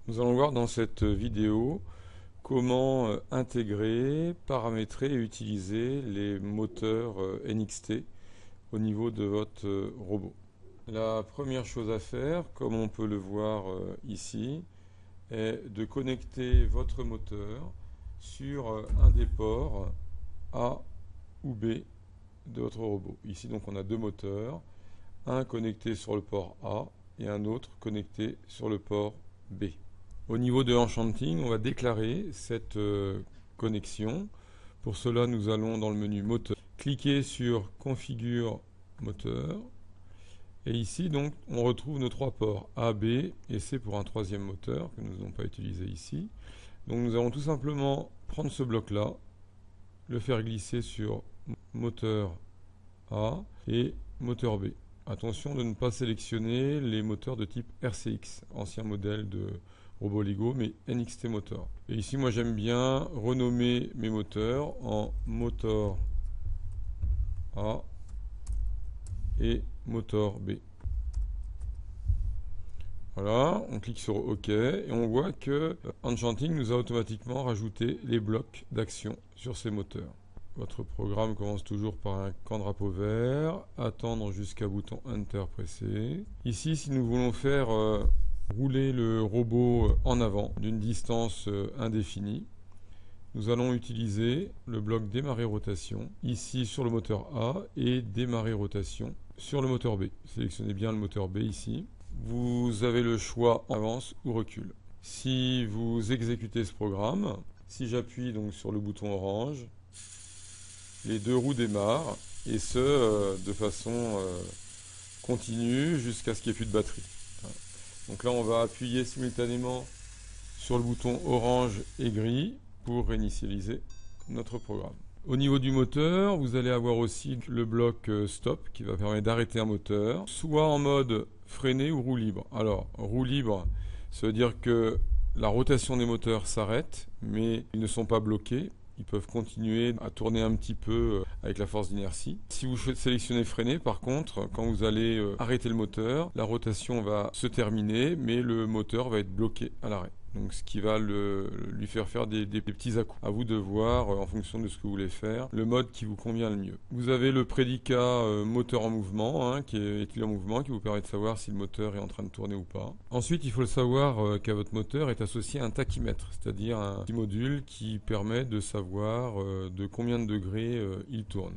Nous allons voir dans cette vidéo comment intégrer, paramétrer et utiliser les moteurs NXT au niveau de votre robot. La première chose à faire, comme on peut le voir ici, est de connecter votre moteur sur un des ports A ou B de votre robot. Ici donc on a deux moteurs, un connecté sur le port A et un autre connecté sur le port B. Au niveau de Enchanting, on va déclarer cette connexion. Pour cela, nous allons dans le menu moteur, cliquer sur configure moteur. Et ici, donc, on retrouve nos trois ports A, B et C pour un troisième moteur que nous n'avons pas utilisé ici. Donc, nous allons tout simplement prendre ce bloc-là, le faire glisser sur moteur A et moteur B. Attention de ne pas sélectionner les moteurs de type RCX, ancien modèle de robot Lego, mais NXT moteur. Et ici, moi, j'aime bien renommer mes moteurs en moteur A et moteur B. Voilà, on clique sur OK et on voit que Enchanting nous a automatiquement rajouté les blocs d'action sur ces moteurs. Votre programme commence toujours par un camp drapeau vert, attendre jusqu'à bouton Enter pressé. Ici, si nous voulons faire rouler le robot en avant d'une distance indéfinie, nous allons utiliser le bloc démarrer rotation ici sur le moteur A et démarrer rotation sur le moteur B. Sélectionnez bien le moteur B ici. Vous avez le choix avance ou recul. Si vous exécutez ce programme, si j'appuie donc sur le bouton orange, les deux roues démarrent et ce de façon continue jusqu'à ce qu'il n'y ait plus de batterie. Donc là, on va appuyer simultanément sur le bouton orange et gris pour réinitialiser notre programme. Au niveau du moteur, vous allez avoir aussi le bloc stop qui va permettre d'arrêter un moteur, soit en mode freiné ou roue libre. Alors, roue libre, ça veut dire que la rotation des moteurs s'arrête, mais ils ne sont pas bloqués. Ils peuvent continuer à tourner un petit peu avec la force d'inertie. Si vous sélectionnez freiner, par contre, quand vous allez arrêter le moteur, la rotation va se terminer, mais le moteur va être bloqué à l'arrêt. Donc ce qui va lui faire des petits à-coups. À vous de voir, en fonction de ce que vous voulez faire, le mode qui vous convient le mieux. Vous avez le prédicat moteur en mouvement, qui est en mouvement, qui vous permet de savoir si le moteur est en train de tourner ou pas. Ensuite, il faut le savoir qu'à votre moteur est associé un tachymètre, c'est-à-dire un petit module qui permet de savoir de combien de degrés il tourne.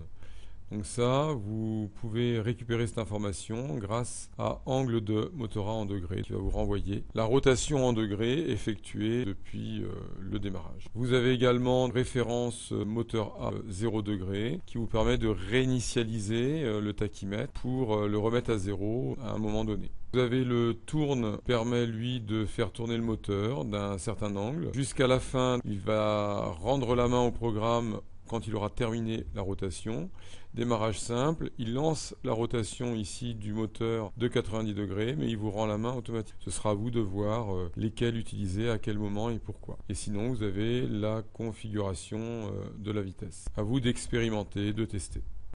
Donc ça, vous pouvez récupérer cette information grâce à angle de moteur A en degrés qui va vous renvoyer la rotation en degrés effectuée depuis le démarrage. Vous avez également référence moteur A 0 degré qui vous permet de réinitialiser le tachymètre pour le remettre à 0 à un moment donné. Vous avez le tourne permet lui de faire tourner le moteur d'un certain angle. Jusqu'à la fin, il va rendre la main au programme quand il aura terminé la rotation. Démarrage simple, il lance la rotation ici du moteur de 90 degrés, mais il vous rend la main automatique. Ce sera à vous de voir lesquels utiliser, à quel moment et pourquoi. Et sinon, vous avez la configuration de la vitesse. À vous d'expérimenter, de tester.